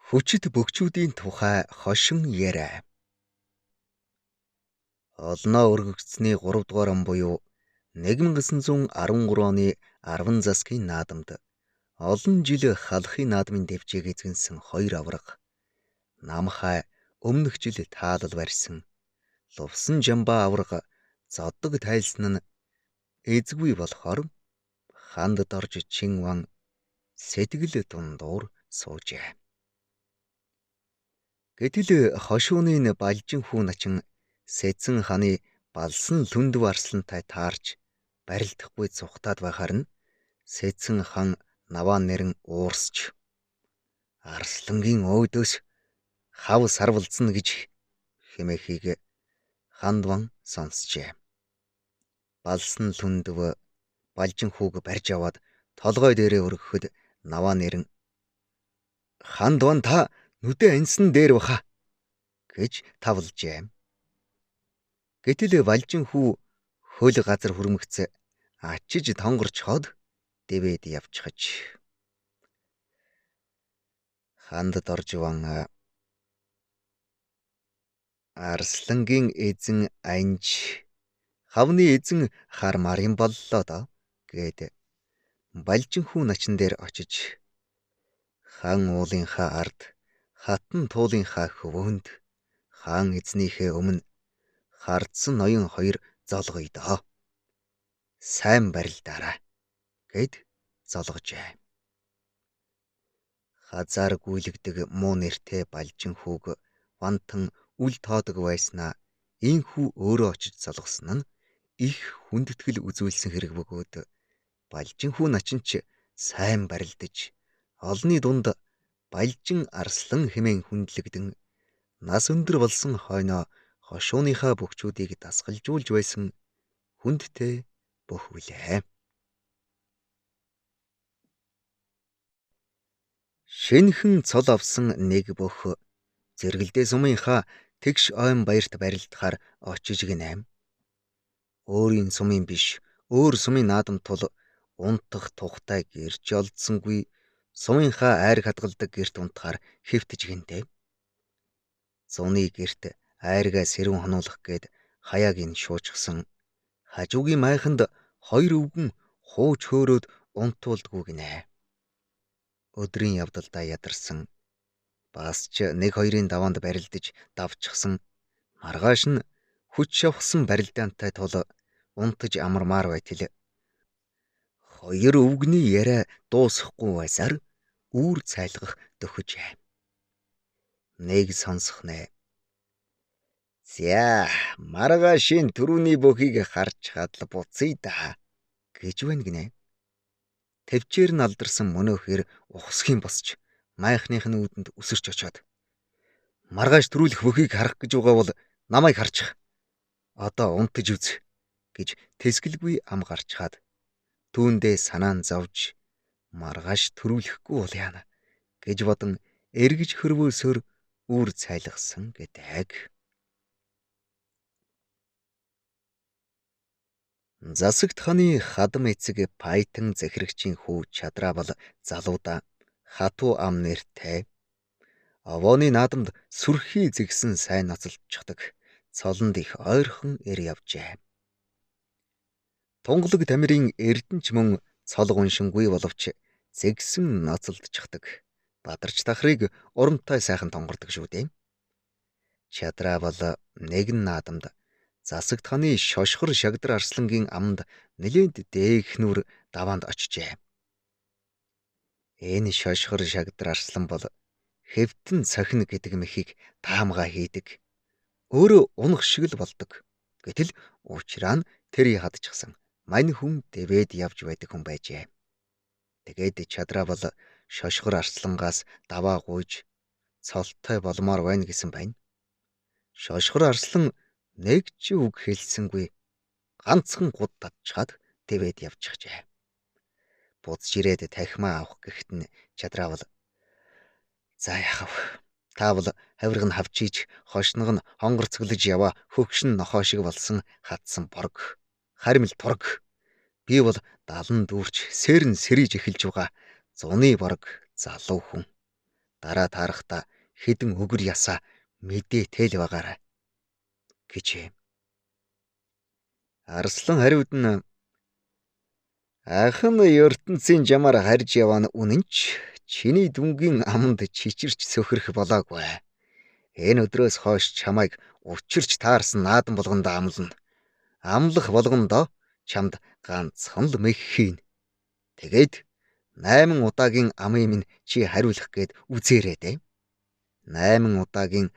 Хүчит бөхчүүдийн тухай хошин яриа. Олноо өргөгдсөний 3 дугаар он буюу 1913 оны 10 засгийн наадамд олон жил халахын наадмын дэвжээг эзэнсэн 2 аварга Намхай өмнөх жил таалал барьсан Лувсан Жамбаа аварга зоддог тайлсан нь эзгүй болохоор ханд дорж Чинван сэтгэл дундуур суужээ. Гэтэл хошууны балжин хүү начин Сэцэн ханы балсан лүндэв арслантай таарч барилдахгүй цухтаад байхаар нь Сэцэн хан наваа нэрэн уурсч Арслангийн өөдөөс хав сарвалзна гэж хэмээхийг хандван сонсчээ. Балсан лүндэв балжин хүүг барьж аваад толгой дээрээ өргөхөд наваа нэрэн хандван та нүдэ ансан дээр баха гэж тавлжээ. Гэтэл балжин хүү хөл газар хүрмэгц ачиж тонгорч хоод дэвээд явчихаж ханд доржван Арслангийн эзэн анж хавны эзэн хармаар юм боллоо доо гээд балжин хүү начин дээр очиж хаан уулынхаа ард хатан туулынхаа хөвөөнд хаан эзнийхээ өмнө хардсан ноён 2 золгоё доо. Сайн барилдаарай гэд золгожээ. Хазаар гүйлгдэг муу нэртэй балжин хүүг вантан үл тоодог байснаа ийхүү өөрөө очиж золгосон нь их хүндэтгэл үзүүлсэн хэрэг бөгөөд балжин хүү начин ч сайн барилдаж олны дунд балжин арслан хэмээн хүндлэгдэн нас өндөр болсон хойноо хошууныхаа бөхчүүдийг дасгалжуулж байсан хүндтэй бөхвлээ. Шинхэн цол авсан нэг бөх зэрэгэлдээ сумынхаа тэгш ойн баярт барилдахаар очиж гинэм. Өөрийн сумын биш, өөр сумын наадам тул унтах тухтай гэрч олдсонгүй сумынхаа айр хадгалдаг гэрт унтахаар хэвтэж гинтэй. Зуны гэрт айргаа сэрүүн хонуулах гээд хаяаг нь шуучгсан. Хажуугийн майханд 2 өвгөн хууч хөөрөөд унтуулдгүй гинэ. Өдрийн явдалдаа ядарсан. Бас ч 1-2-ын даваанд барилдаж давчихсан. Маргааш нь хүч шавхсан барилдаантай тул унтаж амармаар байтал 2 өвгөний яриа дуусахгүй байсаар үүр цайлгах дөхөжээ. Нэг сонсох нэ. За маргаашийн түрүүний бөхийг харж хадл буцъя да гэж байна гинэ. Тэвчээр нь алдарсан мөнөөхөр ухсхийн босч майхных нь үүдэнд өсөрч очоод маргааш төрүүлэх бөхийг харах гэж байгаа бол намайг харчих. Одоо унтаж үз гэж тэсгэлгүй ам гарчхаад түүндээ санаан зовж маргааш төрүүлэхгүй бол яана гэж бодон эргэж хөрвөөсөөр үүр цайлгасан гэдэг. Засагт ханы хадам эцэг Пайтан захирагчийн хүү Чадраавал залуудаа хатуу ам нэртэй овооны наадамд сүрхий зэгсэн сайн ноцолдчихдаг цолонд их ойрхон ир явжээ. Тунгалаг тамирын эрдэнч мөн цол гуншингүй боловч зэгсэн ноцолдчихдаг бадарч тахрыг урамтай сайхан тонгордог шүү дээ. Чадраавал нэгэн наадамд засагт ханы шошгор шагдар арслангийн аманд нэлээд дээгхнүр даваанд очжээ. Энэ шошгор шагдар арслан бол хэвтэн цохино гэдэг мэхийг таамгаа хийдэг. Өөрөө унах шиг л болдог. Гэтэл уучраа нь тэрий хадчихсан мань хүн дэвээд явж байдаг хүн байжээ. Тэгээд Чадраавал шошгор арслангаас даваа гуйж цолтой болмоор байна гэсэн байна. Шошгор арслан нэг ч үг хэлсэнгүй ганцхан гуд татчихад дэвээд явчихжээ. Буцж ирээд тахимаа авах гэхэд нь Чадраавал за яхав таавал хавирг нь хавчиж хошног нь хонгорцглож яваа хөгшин нохоо шиг болсон хатсан борг харимл тург би бол далан дүүрч сэрн сэрийж эхэлж байгаа зуны борг залуу хүн Дараа таарахта хэдэн өгөр ясаа мэдээ тэл байгаарай гэжээ. Арслан хариуд нь "Ахын ертөнцийн жамаар харж яваа нь үнэн ч чиний дүнгийн аманд чичирч сөхөрөх болоогүй. Энэ өдрөөс хойш чамайг учирч таарсан наадам болгондоо амлана. Амлах болгондоо чамд ганцхан л мэх хийн. Тэгээд 8 удаагийн амыг минь чи хариулах гээд үзээрэй дээ. 8 удаагийн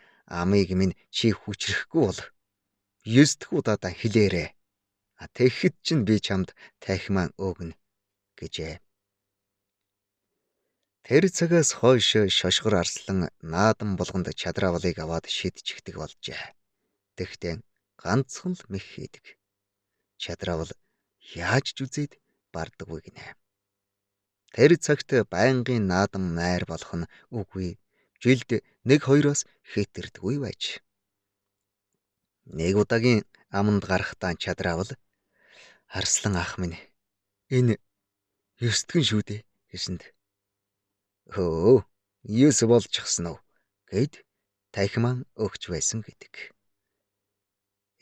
амыг минь чи хүчрэхгүй бол 9 дахь удаадаа хэлээрэй. Тэгэхэд чинь би чамд тахимаа өгнө" гэжээ. Тэр цагаас хойш шошгор арслан наадам болгонд чадраавлыг аваад шидчихдэг болжээ. Тэгтээ ганцхан л мэх хийдэг. Чадраавал яаж ч үзээд бардаггүй гинэ. Тэр цагт байнгын наадам найр болох нь үгүй. Жилд 1-2-оос хэтэрдэггүй байж. Нэг удаагийн аманд гарахтаа чадраавал "Арслан ах минь, энэ 9 дахин шүү дээ" гэсэнд "Хөө, 9 болчихсон уу" гэд тахимаа өгч байсан гэдэг.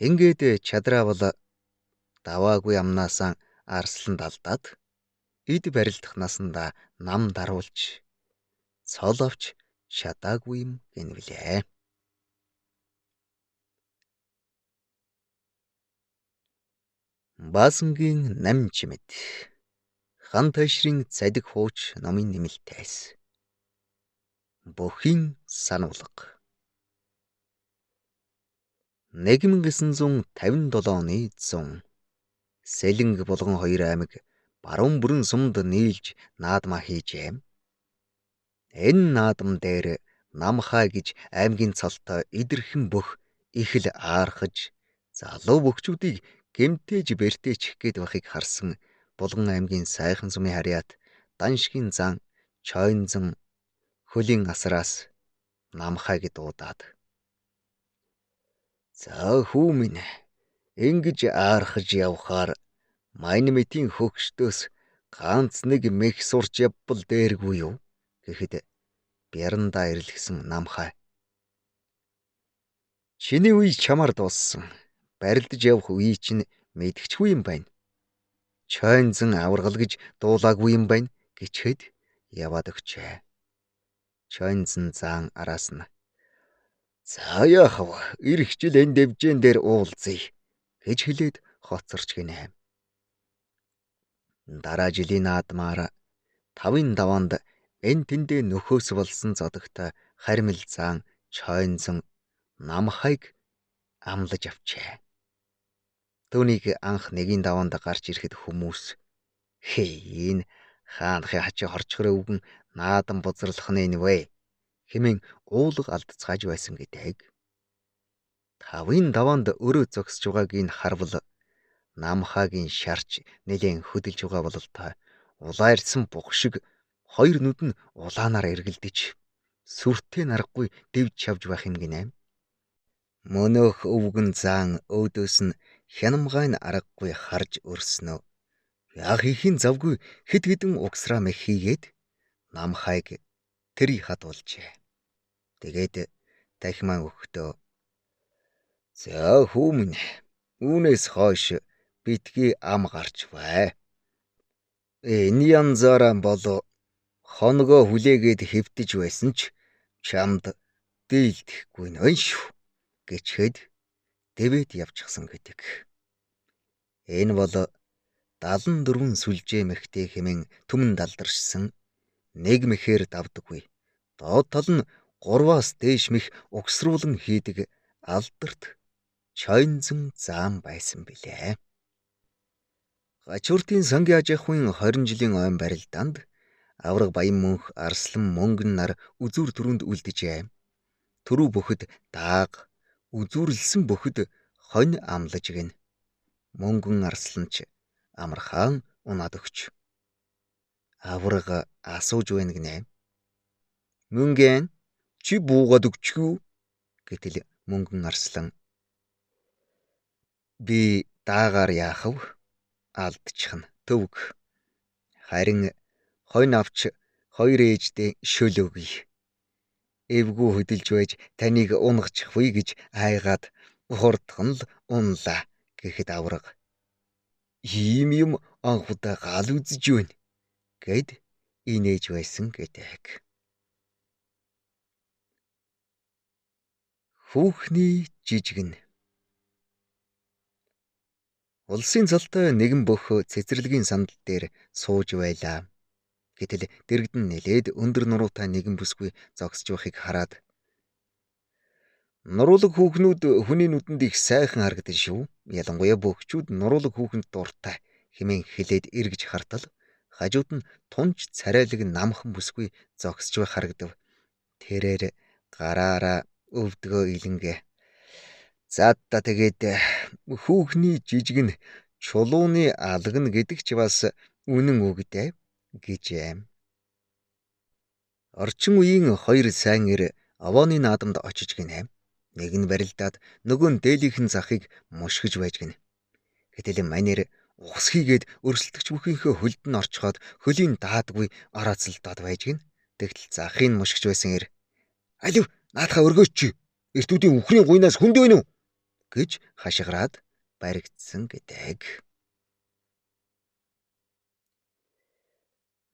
Ингээд чадраавал даваагүй амнаасаа арсланд алдаад эд барилдах насандаа нам даруулж цол авч чадаагүй юм гэнэвлээ. Баасангийн намжимэд хан тайшрын цадиг хууч номын нэмэлтээс бүхийн сануулга 1957 оны 100 Сэлэнг булган 2 аймаг баруун бүрэн сумд нийлж наадмаа хийжээ. Энэ наадам дээр Намхай гэж аймгийн цолтой идэрхэн бүх их л аархаж залуу бөхчүүдийг гэмтээж бэртээчих гээд байхыг харсан Булган аймгийн сайхан сумын харьяат Даншгийн зан Чойнзан хөлийн асраас Намхайг дуудаад "За хүү минь, ингэж аархаж явхаар Майнмитийн хөгшдөөс ганц нэг мэх сурч явбал дээргүй юу" гэхэд бярандаа ирлэгсэн Намхай "Чиний үе чамаар дууссан. Барилдаж явах үе чинь мэдгчгүй юм байна. Чойнзан аваргал гэж дуулаагүй юм байна" гэчээд яваад өгчээ. Чойнзан заан араас нь "За яах вэ? Ирэх жил энэ дэвжэн дээр уулзъя" гэж хэлээд хоцорч гинэ. Дараа жилийн наадмаар 5-ын даваанд энэ тэндээ нөхөөс болсон зодогтой харимл заан Чойнзан Намхайг амлаж авчээ. Түүнийг анх 1-ийн даваанд гарч ирэхэд хүмүүс "Хээ, энэ хаанхын хачи хорчгороо өвгөн наадам бузарлах нь энэ вэ" хэмээн уулга алдцгааж байсан гэдэг. 5-ын даваанд өрөө зогсож байгааг нь харвал Намхайгийн шарч нэлээд хөдөлж байгаа бололтой улаарсан бух шиг хоёр нүд нь улаанаар эргэлдэж сүртэй наргагүй дэвж шавж байх юм гинэ. Мөнөөх өвгөн заан өөдөөс нь хянамгай нь аргагүй харж өрснө. Яах ихийн завгүй хэд хэдэн угсраа мэх хийгээд Намхайг тэр хадуулжээ. Тэгээд тахимаа өгөхдөө "За хүү минь, үүнээс хойш битгий ам гарч бай. Энэ янзаараа бол хоногоо хүлээгээд хэвтэж байсан ч чамд дийлдэхгүй нэ шүү" гэчээд дэвэд явчихсан гэдэг. Энэ бол 74 сүлжээ мехтэй хэмээн түмэн далдаршсан нэг мэхээр давдаггүй. Доод тал нь 3-аас дээш мэх угсруулан хийдэг алдарт Чойнзан заан байсан билээ. Гачууртын сангийн аж ахуйн 20 жилийн ойн барилдаанд авраг баян мөнх Арслан мөнгөн нар үзүүр түрүүнд үлдэжээ. Түрүү бөхөд дааг, үзүүрлсэн бөхөд хонь амлаж гин. Мөнгөн Арсланч амархан унаад өгч. Авраг асууж байна гинэ. "Мөнгөн чи буугаад өгчихүү" гэтэл мөнгөн Арслан "Би даагаар яах вэ? Алдчихна. Төвг. Харин хонь авч хоёр ээждээ шөлөөгье" эвгүй хөдөлж байж таныг унгахчихвээ гэж айгаад хурдхан л унлаа гэхэд аврага ийм юм анхудаа гал үзэж байна гэд инээж байсан гэдэг. Хүүхний жижигэн. Улсын цалтай нэгэн бөх цэцэрлэгийн сандал дээр сууж байлаа. Гэтэл дэрэгдэн нэлээд өндөр нуруутай нэгэн бүсгүй зогсож байхыг хараад нуруулаг хүүхнүүд хүний нүдэнд их сайхан харагдана шүү. Ялангуяа бөхчүүд нуруулаг хүүхэнд дуртай хэмээн хэлээд эргэж хартал хажууд нь тунч царайлаг намхан бүсгүй зогсож байх харагдав. Тэрээр гараараа өвдгөө илэнгэ. За тэгээд хүүхний жижигэн чулууны алгана гэдэг ч бас үнэн үг дээ гэж аим. Орчин үеийн хоёр сайн эр овооны наадамд очиж гинэ. Нэг нь барилдаад нөгөө нь дээлийнхэн захыг мушгиж байж гинэ. Гэтэл манер ухс хийгээд өрсөлдөгч бүхийнхээ хөлд нь орчхоод хөлийн даадгүй ороцолдоод байж гинэ. Тэгтэл захыг мушгиж байсан эр "Алив наадхаа өргөөч чи. Эртүүдийн үхрийн гуйнаас хүнд байна уу?" гэж хашгираад баригдсан гэдэг.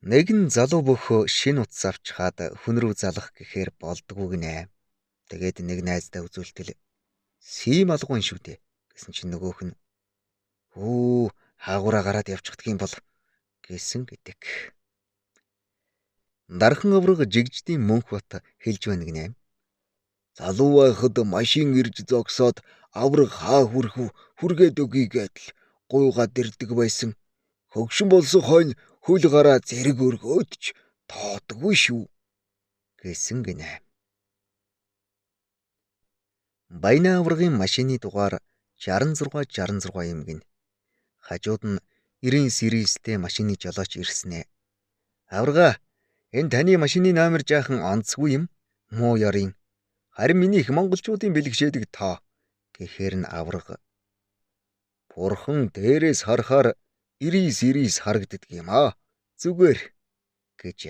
Нэгэн залуу бөхөө шин утас авч хаад хүн рүү залах гэхээр болдгоо гинэ. Тэгээд нэг найздаа үзүүлтэл "Сим алгуун шүү дээ" гэсэн чинь нөгөөх нь "Хөө хаагаараа гараад явчихдаг юм бол" гэсэн гэдэг. Дархан авраг жигждийн мөнх бат хэлж байна гинэ. Залуу байхад машин ирж зогсоод авраг хаа хүрхв хүргээд өгье гэдэл гуйгаад ирдэг байсан. Хөгшин болсон хойно хөл гараа зэрэг өргөөд ч тоодгүй шүү гэсэн гинэ. Баяна аврагын машины дугаар 6666 юм гин. Хажууд нь 9999-тэй машины жолооч ирснэ. "Аврага, энэ таны машины номер жаахан онцгүй юм. Муу ёрын. Харин минийх монголчуудын бэлгшээдэг тоо" гэхээр нь аврага "Бурхан дээрээс харахаар 9999 харагддаг юм аа. Зүгээр" гэж.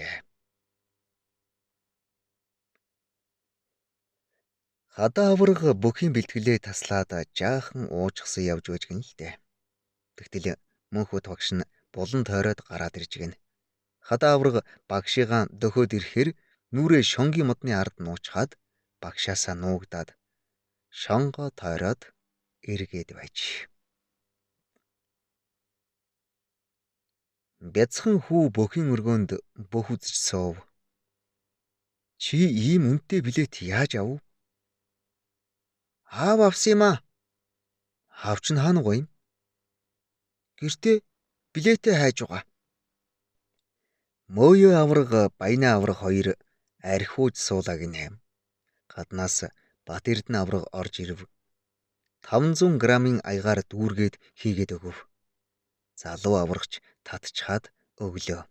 Хадаа аврага бүхийн бэлтгэлээ таслаад жаахан уужгсан явж байж гэн л дээ. Тэгтэл мөнхөд багш нь булан тойроод гараад ирж гэн. Хадаа аврага багшигаа дөхөөд ирэхээр нүрээ шонгийн модны ард нуучхаад багшаасаа нуугдаад шонгоо тойроод эргээд байж. Бяцхан хүү бүхийн өргөөнд бөх үзэж суув. "Чи ийм үнэтэй билет яаж авв?" "Аав авсан юм аа." "Аав чинь хаана уу юм?" "Гэртээ билетээ хайж байгаа." Мөөё аврага баяна аврага хоёр архиуж суулаа гинэ. Гаднаас Бат Эрдэнэ аврага орж ирв. 500 грамын аягаар дүүргээд хийгээд өгөв. Залуу аврагч татчхаад өглөө.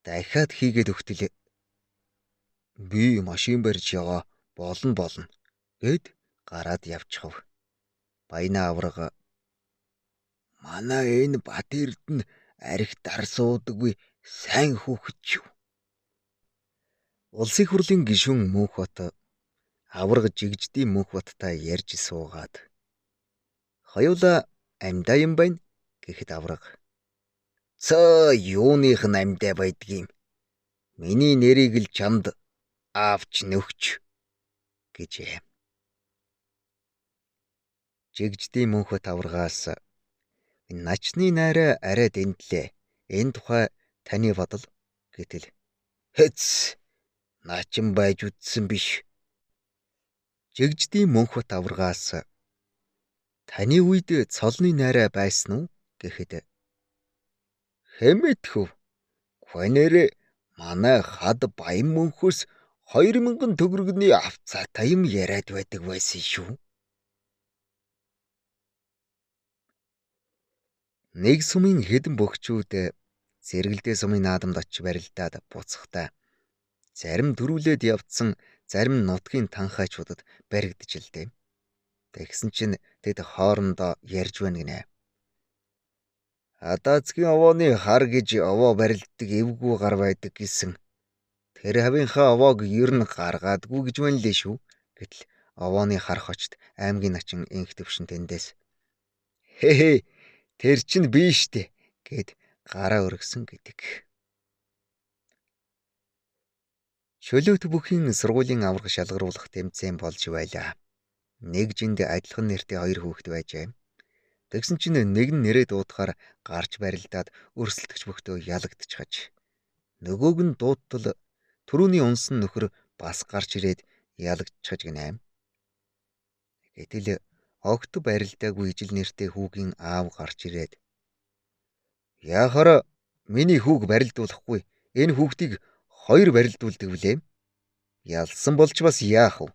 Дахиад хийгээд өгтөл "Би машин барьж яваа болно гэд гараад явчихав. Баяна аврага "Манай энэ Бат Эрдэнэ арх дар суудаггүй сайн хүүхэд шүү." Улсын их хурлын гишүүн Мөнх бат аврага жигждийн Мөнх баттай ярьж суугаад "Хоёулаа амьдаа юм байна" гэхэд аврага "Цаа юуных нь амьдаа байдгийм. Миний нэрийг л чамд авч нөхч" гэж. Жигждийн Мөнх бат аврагаас "Начны найраа арай дэндлээ. Энэ тухай таны бодол" гэтэл "Хэц начин байж үтсэн биш." Жигждийн Мөнх бат аврагаас "Таны үед цолны найраа байсан уу?" гэхэд "Хэмээтгэв. Хоньорэ манай хад баян мөнхөөс 2000 төгрөгний авцаатай юм яриад байдаг байсан шүү." Нэг сумын хэдэн бөхчүүд зэрэгэлдээ сумын наадамд очиж барилдаад буцахдаа зарим төрүүлээд явцсан зарим нутгийн танхайчуудад баригдаж илдэв. Тэгсэн чинь тэд хоорондоо ярьж байна гинэ. "Адаацгийн овооны хар гэж овоо барилддаг эвгүй гар байдаг гэсэн. Тэр хавийнхаа овоог ер нь гаргаадгүй гэж байна лээ шүү. Гэтэл овооны харах очт аймгийн начин инх төвшин тэндээс хээ тэр чинь би штэ гэд гараа өргөсөн гэдэг. Чөлөөт бүхийн сургуулийн аврах шалгаруулах тэмцээн болж байлаа. Нэг жинд адилхан нэртэй хоёр хүүхэд байжээ. Тэгсэн чинь нэг нь нэрээ дуудахаар гарч барилдаад өрсөлдөгч бөхтөө ялагдчихаж. Нөгөөг нь дуудтал түрүүний унсан нөхөр бас гарч ирээд ялагдчихаж гинэ. Гэтэл огт барилдаагүй ижил нэртэй хүүгийн аав гарч ирээд яахаар миний хүүг барилдуулахгүй энэ хүүхдийг хоёр барилдуулдаг вүлээ. Ялсан болж бас яах вэ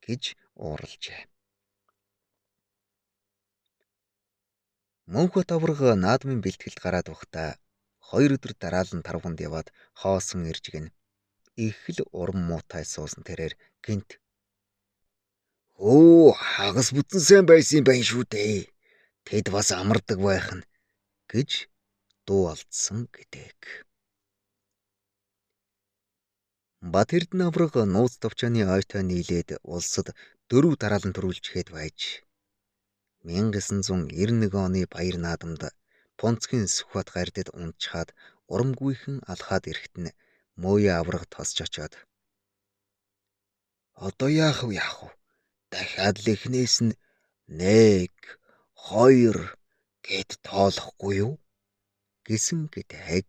гэж уурлжээ. Мөнхбат авраг наадмын бэлтгэлд гараад байхдаа 2 өдөр дараалан тарвганд яваад хоосон ирж гин. Их л урам муутай суусан тэрээр гинт "Өө хагас бүтэн сайн байсан байх шүү дээ. Тэд бас амардаг байх нь" гэж дуу алдсан гэдэг. Бат Эрдэнэ авраг нууц товчооны ойтой нийлээд улсад 4 дараалан төрүүлжихэд байж 1991 оны баяр наадамд Понцгийн Сүхбат гардид унтчаад урамгүйхэн алхаад ирэхэд нь Мөөе авраг тосч очоод "Одоо яах вэ? Дахиад л эхнээс нь 1 2 гэд тоолохгүй юу?" гэсэн гэдэг.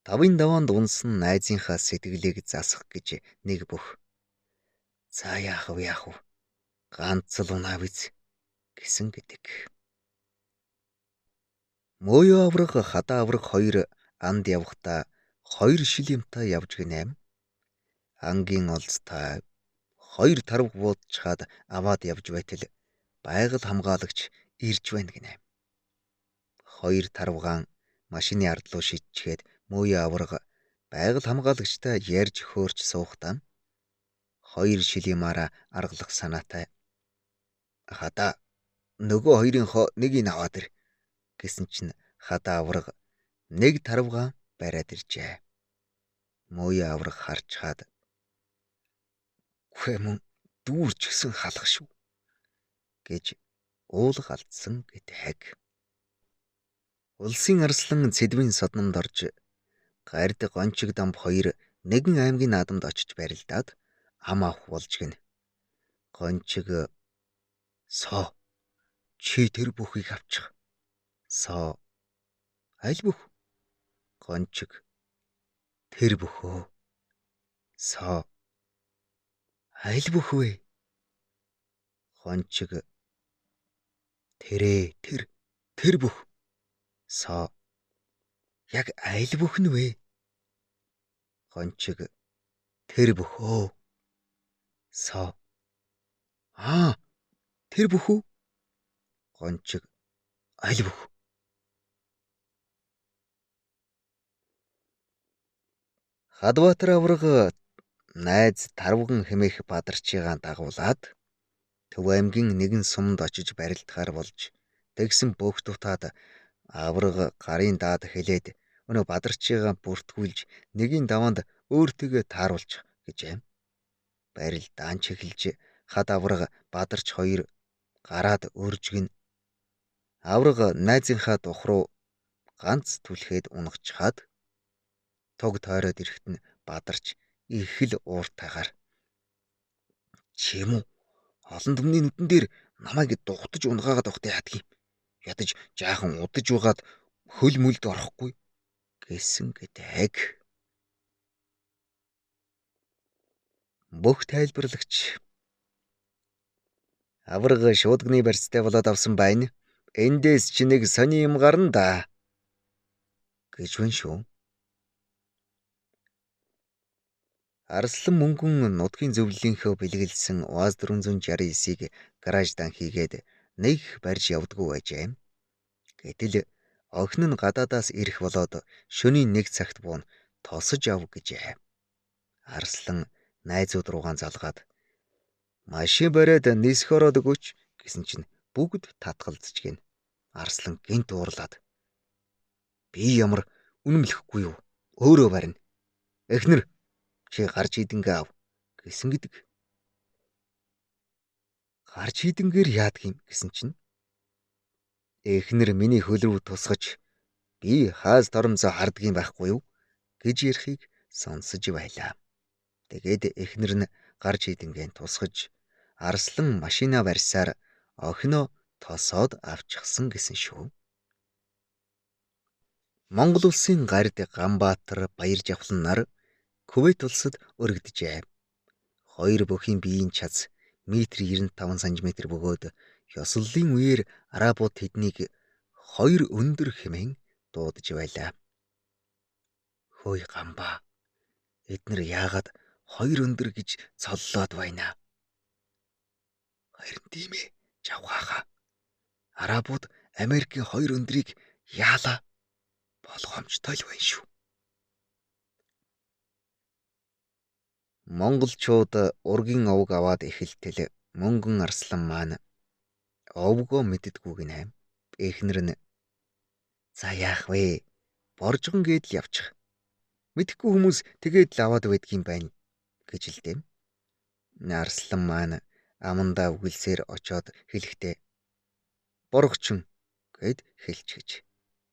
Тавын даваанд унсан найзынхаа сэтгэлийг засах гэж нэг бүх "За яах вэ? Ганц л унаа биз" гэсэн гэдэг. Мөөе авраг хадаа авраг хоёр анд явхдаа 2 шил юмтай явж гинэ. Ангийн олзтай 2 тарвг буудчаад аваад явж байтал байгаль хамгаалагч ирж байна гинэ. 2 тарвгаан машины ард руу шидчихэд Мөөе авраг байгаль хамгаалагчтай ярьж хөөрч суухдаа 2 шил юмараа аргалах санаатай "Хадаа нөгөө хоёрынхоо нэгийг аваад ир" гэсэн чинь хадаа авраг 1 тарвгаан бариад иржээ. Мөөе авраг харчхаад "Үхээ мөн дүүрч гисэн халах шүү" гэж уулах алдсан гэдэг. Улсын арслан цэдвийн содномд орж гард гончиг дамб хоёр нэгэн аймгийн наадамд очиж барилдаад ам авах болж гин. Гончиг "Соо чи тэр бүхийг авчих." Соо "Аль бүх?" Гончиг "Тэр бөхөө." Соо "Аль бүх вэ?" Гончиг "Тэрээ тэр бүх." Соо "Яг аль бүх нь вэ?" Гончиг "Тэр бөхөө." Соо тэр бүх үү?" Гончиг "Аль бүх?" Хадбаатар авраг найз тарвган хэмээх бадарчигаа дагуулад Төв аймгийн нэгэн сумд очиж барилдахаар болж тэгсэн бүх дутаад авраг гарын даад хэлээд өнөө бадарчигаа бүртгүүлж нэгийн даваанд өөртөө тааруулчих гэжээ. Барилдаан чиглэж хад авраг бадарч хоёр гараад өржгөн авраг найзынхаа дух руу ганц түлхээд унгачхаад тог тойроод ирэхэд нь бадарч их л ууртайгаар "Чи юм уу? Олон түмний нүдэн дээр намайг дугтаж унгаагаад явахтай яадаг юм. Ядаж жаахан удаж угаад хөл мөлд орохгүй" гэсэн гэдэг. Бүх тайлбарлагч авраг шуудганы барьцтай болоод авсан байна. Эндээс ч нэг сони юм гарна да гэж байна шүү. Арслан мөнгөн нутгийн зөвлөлийнхөө бэлгэлсэн УАЗ 469-ийг гараждан хийгээд нэг барьж явдггүй байжээ. Гэтэл охин нь гадаадаас ирэх болоод шөнийн 1 цагт буун тосож ав гэжээ. Арслан найзууд руугаан залгаад "Машин бариад нисэх ороод өгөөч" гэсэн чинь бүгд татгалзаж гин. Арслан гинт уурлаад "Би ямар Үнэмлэхгүй юу? Өөрөө барина. Эхнэр чи гарч идэнгээ ав гэсэн гэдэг. Гарч идэнгээр яадаг юм гэсэн чинь эхнэр миний хөл рүү тусгаж би хааз торомцоо хардаг юм байхгүй юу гэж ярихыг сонсож байлаа. Тэгээд эхнэр нь гарч идэнгээ тусгаж арслан машина барьсаар охиноо тосоод авчихсан гэсэн шүү. Монгол улсын гард Ганбаатар, Баяржавхлан нар Кувейт улсад өргөдөжээ. Хоёр бүхийн биеийн чаз метр 95 см бөгөөд ёслолын үеэр арабууд тэднийг хоёр өндөр хэмээн дуудаж байлаа. Хөөе Ганба. Эднэр яагаад хоёр өндөр гэж цоллоод байна? Харин тийм ээ, Жавхааха. Арабууд Америкийн хоёр өндрийг яалаа болгоомжтой л байна шүү. Монголчууд ургийн овг аваад эхэлтэл мөнгөн арслан маань овгоо мэддэггүй гинэ. Эхнэр нь за яах вэ? Боржгон гээд л явчих. Мэдхгүй хүмүүс тэгээд л аваад байдгийм байна гэж хэлдэв. Арслан маань амандаа үгэлсээр очоод хэлэхдээ боргочин гэд хэлчихэж.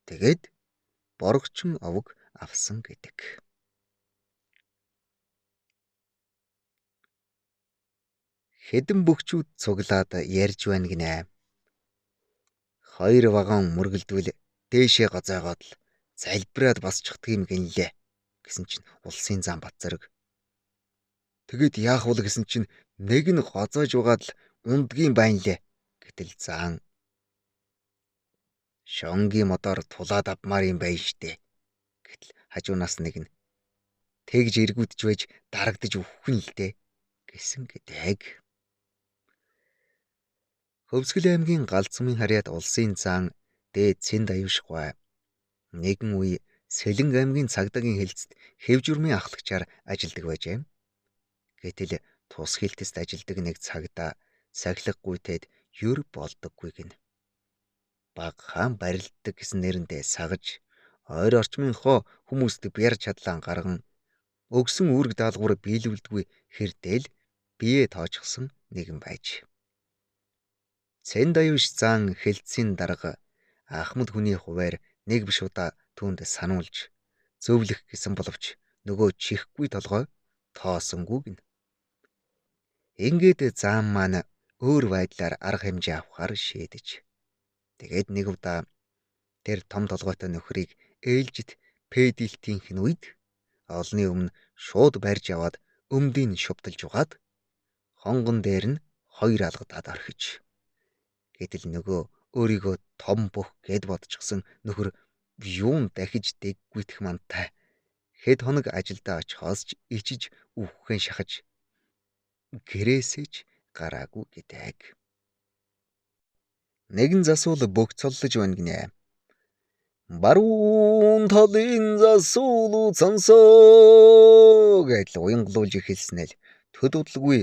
Тэгээд боргочин овг авсан гэдэг. Хэдэн бөхчүүд цуглаад ярьж байна гинэ. Хоёр вагон мөргөлдвөл дээшээ гоцоогоод л залбираад босчихдаг юм гинлээ гэсэн чинь улсын зам бат зэрэг. Тэгэд яах вэ гэсэн чинь нэг нь гоцоож угаад л ундгийн байна лээ гэтэл заан. Шонгийн модоор тулаад авмаар юм байна штэ. Гэтэл хажуунаас нэг нь тэгж эргүүдж байж дарагдаж өвхөн л дээ гэсэн гэдэг. Хөвсгөл аймгийн Галзмын харьяат улсын зан дээд Цэнд аюушгүй. Нэгэн үе Сэлэнг аймгийн цагдаагийн хэлцэд хэв журмын ахлагчаар ажилладаг байжээ. Гэтэл тус хэлтэст ажилладаг нэг цагдаа сахилгагүйтэд юр болдоггүй гин. Баг хаан барилддаг гэсэн нэрэндээ сагаж ойр орчмын хоо хүмүүст бяр чадлаа гарган өгсөн үүрэг даалгавар биелүүлдэггүй хэрдэл бие тоочсон нэгэн байж. Цэнд аюуш зан хэлтсийн дарга Ахмад хүний хуваар нэг биш удаа түүнд сануулж зөвлөх гэсэн боловч нөгөө чихгүй толгой тоосонгүй гин. Ингээд зам маань өөр байдлаар арга хэмжээ авахар шийдэж. Тэгээд нэг удаа тэр том толгойтой нөхрийг ээлжит пэдилтийнхэн үед олны өмнө шууд барьж аваад өмдийн шувталж угаад хонгон дээр нь хоёр алгадаад орхиж. Гэтэл нөгөө өөрийгөө том бүх гэд бодчихсон нөхөр юун дахиж дэггүйдэх мантай. Хэд хоног ажилдаа очихоос ч ичиж үххэн шахаж гэрээсэж гараагүй гэдэг. Нэгэн засуул бөгцоллож байна гинэ. Баруун талын засуул цансоо гэдэл уянгалуулж эхэлснээр төд удалгүй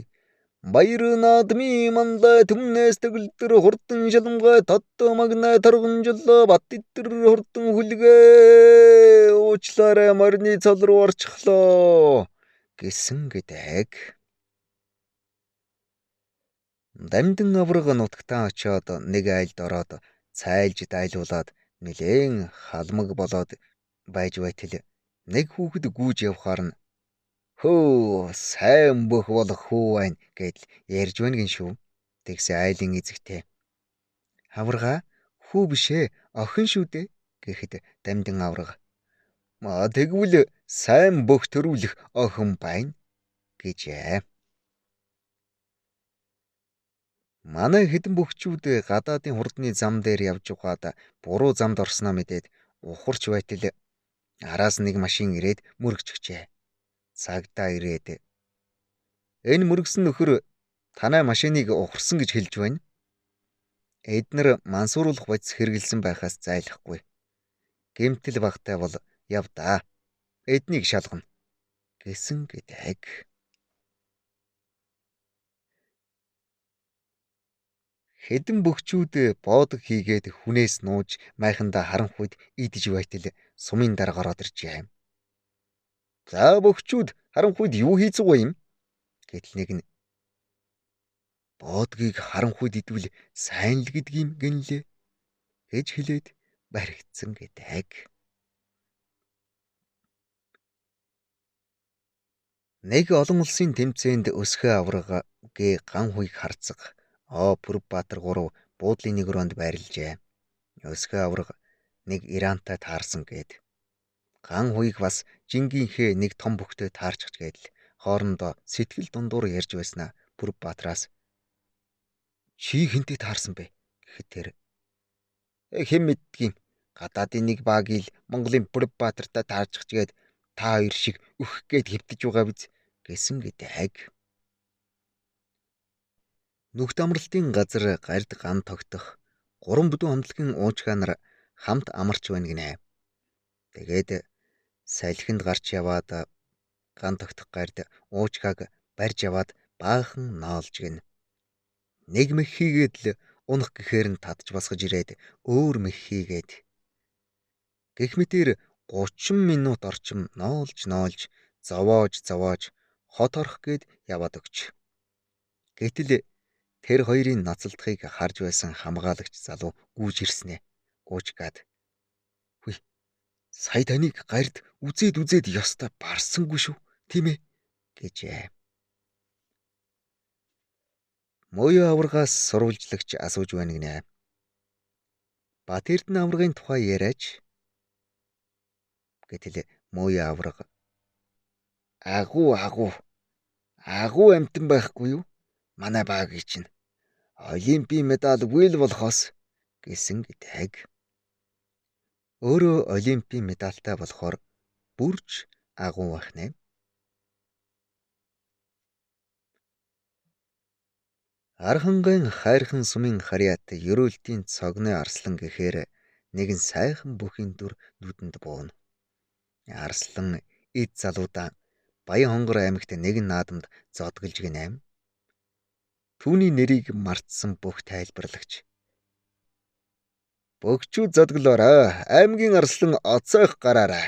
баяр наадмын мандаа түмнээс төгөлдөр хурдан шалмгай татто магнай торгонжол бат итэр хурдан хүлгээ уучлаарай морины цол руу орчихлоо гэсэн гэдэг. Дамдин авраг нутагтаа очоод нэг айлд ороод цайлж дайлуулаад нэлээн халмаг болоод байж байтал нэг хүүхэд гүйж явхаар нь хөө сайн бөх болох хүү байна гэдэл ярьж байна гин шүү. Тэгсэн айлын эзэгтэй аврага хүү бишээ охин шүү дээ гэхэд дамдин аврага тэгвэл сайн бөх төрүүлэх охин байна гэжээ. Манай хэдэн бөхчүүд гадаадын хурдны зам дээр явж угаад буруу замд орсноо мэдээд ухарч байтал араас нэг машин ирээд мөргөчгчээ. Цагдаа ирээд энэ мөргсөн нөхөр танай машиныг ухарсан гэж хэлж байна. Эднэр мансууруулах бодис хэрэгэлсэн байхаас зайлахгүй. Гэмтэл багтай бол явдаа. Эднийг шалгана гэсэн гэдэг. Хэдэн бөхчүүд боодог хийгээд хүнээс нууж майхандаа харанхуйд идэж байтал сумын дараа гараад иржээ. За бөхчүүд харанхуйд юу хийцгүй юм? Гэтэл нэг нь боодгийг харанхуйд идвэл сайн л гэдэг юм гэнлээ гэж хэлээд баригдсан гэдэг. Нэг олон улсын тэмцээнд өсгөө аврага гээ ган хуйг харцаг Пүрбаатар 3 буудлын нэг өрөөнд байрлажээ. Өсгөө аврага нэг Ирантай таарсан гээд. Ган хуйг бас жингийнхээ нэг том бүхтэй таарчихж гээд л хоорондоо сэтгэл дундуур ярьж байснаа Пүрбаатараас чи хинтэй таарсан бэ гэхэд тэр хэн мэддгийм гадаадын нэг багийг Монголын Пүрбаатартай таарчихж гээд та хоёр шиг өөх гээд хэвтэж байгаа биз гэсэн гэдэг. Нүхт амралтын газар гард ган тогтох 3 бүдүүн хамтлагийн уучгаа нар хамт амарч байна гинэ. Тэгээд салхинд гарч яваад ган тогтох гард уучгааг барьж яваад баахан наалж гин. Нэг мэх хийгээд л унах гэхээр нь татж басгаж ирээд өөр мэх хийгээд. Гэх мэтэр 30 минут орчим ноолж зовоож хот орох гээд яваад өгч. Гэтэл тэр хоёрын ноцолдохыг харж байсан хамгаалагч залуу гүйж ирснэ. Уучгаад "Хүй, сая таныг гард үзээд ёстой барсангүй шүү, тийм ээ?" гэжээ. Мууяа аврагаас сурвалжлагч асууж байна гинэ. Бат Эрдэнэ аврагын тухай яриач. Гэтэл мууяа аврага агуу амтан байхгүй юу? Манай багийн чинь олимпийн медаль үйл болохоос гэсэн гэдэг. Өөрөө олимпийн медальтай болохоор бүрч агуу бахнэ. Архангайн хайрхан сумын харьяат ерөөлтийн цогны арслан гэхээр нэгэн сайхан бүхийн дүр нүдэнд бууна. Арслан эд залуудаа Баян-Хонгор аймагт нэгэн наадамд зодголж гинэм. Түүний нэрийг мартсан бүх тайлбарлагч. Бөгчүүд зодглоорой, аймгийн арслан оцоох гараарай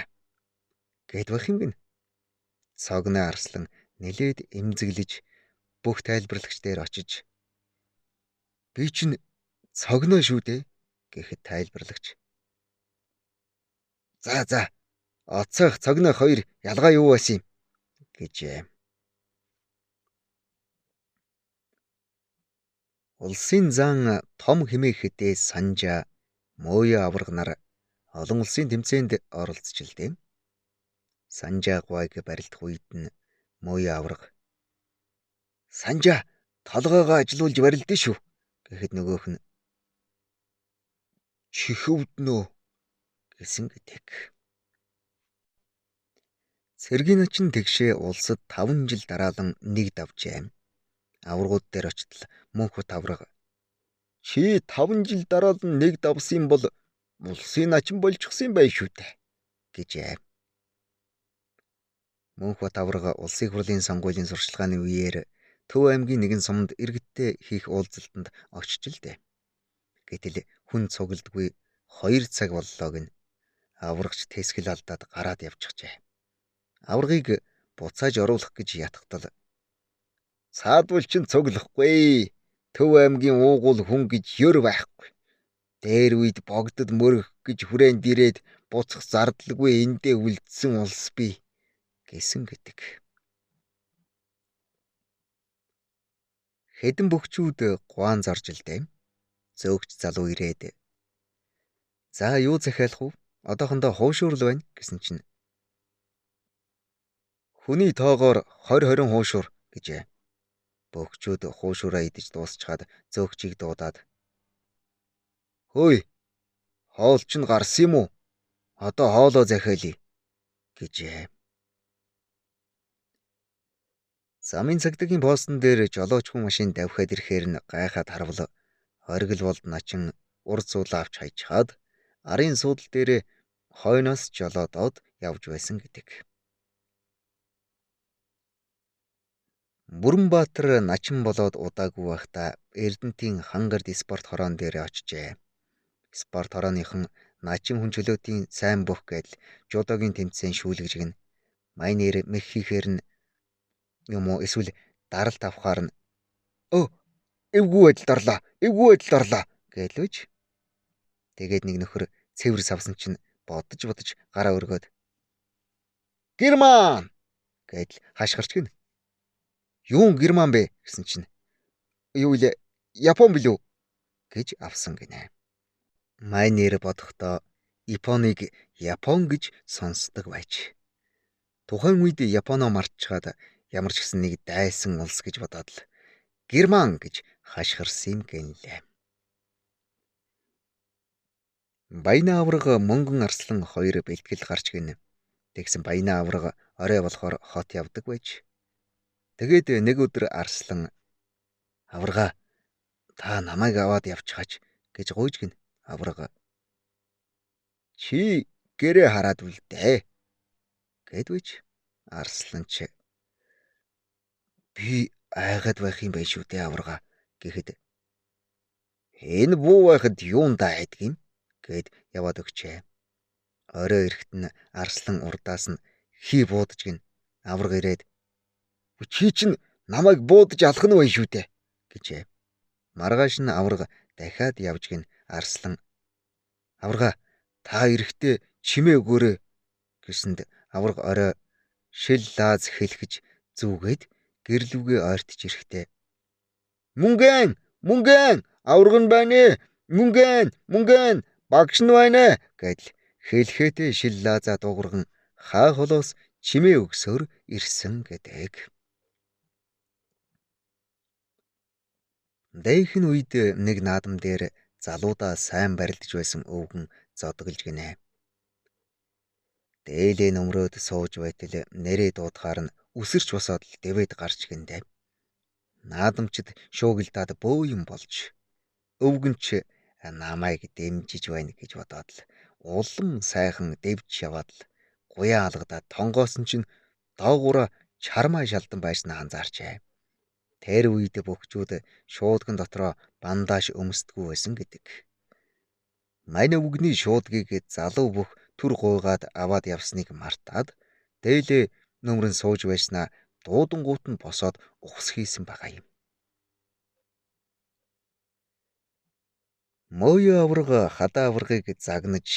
гэд бах юм гин. Цогны арслан нэлээд эмзэглэж бүх тайлбарлагч дээр очиж "Би чинь цогноо шүү дээ" гэхэд тайлбарлагч "За оцоох цогноо хоёр ялгаа юу байсан юм?" гэжээ. Улсын зан том хэмээхэдээ Санжаа, Мууяа авраг нар олон улсын тэмцээнд оролцчихлээ. Санжаа гуайг барилдах үед нь Мууяа авраг "Санжаа, толгойгоо ажилуулж барилдана шүү" гэхэд нөгөөх нь "Чихөвднөө" гэсэн гэдэг. Цэргийн начин тэгшээ улсад 5 жил дараалан нэг давжээ. Аврагууд дээр очтол Мөнхбат авраг "Чи 5 жил дараалан нэг давсан бол улсын начин болчихсон бай шүү дээ" гэжээ. Мөнхбат авраг улсын хурлын сонгуулийн сурчлагын үеэр Төв аймгийн нэгэн суманд иргэдтэй хийх уулзалтанд очжилдээ. Гэтэл хүн цуглдаггүй 2 цаг боллоо гин. Аврагч тэсгэл алдаад гараад явчихжээ. Аврагыг буцааж оруулах гэж ятгатал "Цаадвал чин цуглахгүй. Төв аймгийн уугуул хүн гэж ёр байхгүй. Дээр үед богдод мөрөх гэж хүрээнд ирээд буцах зардалгүй эндээ үлдсэн улс бий" гэсэн гэдэг. Хэдэн бөхчүүд гуан зорж илдээ. Зөөгч залуу ирээд "За юу захиалах вэ? Одоохондоо хуушуурл байна" гэсэн чинь "Хүний тоогоор 20 хуушуур" гэжээ. Бөхчүүд хуушураа идэж дуусчаад зөөгчийг дуудаад "Хөөе, хоол чинь гарсан юм уу? Одоо хоолоо захиалъя" гэжээ. Замын цагдаагийн постн дээр жолоочгүй машин давхиад ирэхээр нь гайхаад харвал оргил болд начин урд суудлаа авч хайчаад арын суудал дээр хойноос жолоодоод явж байсан гэдэг. Бүрэнбаатар начин болоод удаагүй байхдаа Эрдэнэтийн Хангард спорт хороон дээр очижээ. Спорт хорооныхон Начин хүн чөлөөтийн сайн бүх гэдэл жудогийн тэмцээн шүүлгэж гин. Майнер мэх хийхээр нь юм уу эсвэл даралт авахаар нь өө эвгүй байдалд орлоо. Эвгүй байдалд орлоо гэлвэж. Тэгээд нэг нөхөр цэвэр савсан чинь бодож гараа өргөөд Герман гэдэл хашгирч гин. Юун Герман бэ гэсэн чинь юу вэ? Япон билүү гэж авсан гинэ. Майнер бодохдоо Японыг Япон гэж сонсдог байж. Тухайн үед Японоо мартчихад ямар ч гэсэн нэг дайсан улс гэж бодоод л Герман гэж хашгирсан юм гэнлээ. Баяна авраг мөнгөн арслан хоёр бэлтгэл гарч гин. Тэгсэн баяна авраг орой болохоор хот явдаг байж. Тэгээд нэг өдөр арслан аврага та намайг аваад явчихаач гэж гуйж гин. Аврага чи гэрээ хараад үлдээ гэдвэж. Арслан ч би айгаад байх юм байна шүү дээ аврага гэхэд энэ буу байхад юундаа айдаг юм гэд яваад өгчээ. Орой эрэхт нь арслан урдаас нь хий буудаж гин. Аврага ирээд чи чинь намайг буудаж алах нь байна шүү дээ гэжээ. Маргааш нь аврага дахиад явж гин. Арслан аврага та эрэхтээ чимээ өгөөрэй гэсэнд аврага орой шил лааз хэлхэж зүгээд гэрлүүгээ ойртож ирэхтээ Мөнгөн авраг нь байна. Мөнгөн багш нь байна гэдэл хэлхээтэй шил лаазаа дуугарган хаа холоос чимээ өгсөөр ирсэн гэдэг. Дэйхэн үед нэг наадам дээр залуудаа сайн барилдаж байсан өвгөн зодголж гинэ. Дээлээ нөмрөөд сууж байтал нэрээ дуудахаар нь үсэрч босоод л дэвэд гарч гиндэ. Наадамчид шуугилдаад бөө юм болж өвгөн ч намайг дэмжиж байна гэж бодоод л улам сайхан дэвж яваад л гуяа алгадаад тонгоосон чинь доогуура чармаа шалдан байснаа анзаарчээ. Тэр үед бөхчүүд шуудган дотроо бандаж өмсдгүү байсан гэдэг. Манай өвгний шуудгийг залуу бүх түр гуйгаад аваад явсныг мартаад дээлээ нөмрөн сууж байснаа дуудангуут нь босоод ухс хийсэн байгаа юм. Мөё авраг хадаа аврагыг загнаж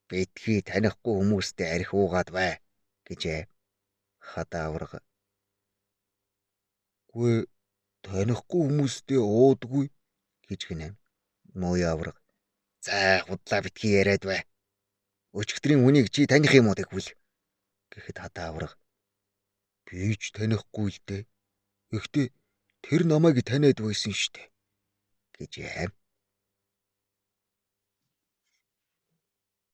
битгий танихгүй хүмүүстэй арх уугаад бай гэжээ. Хадаа авраг гүй танихгүй хүмүүстэй уудгүй гэж гинэ. Мөё авраг за худлаа битгий яриад бай. Өчигдрийн үнийг чи таних юм уу тэгвэл гэхэд хадаа авраг би ч танихгүй л дээ. Гэхдээ тэр намайг таниад байсан штэ гэжээ.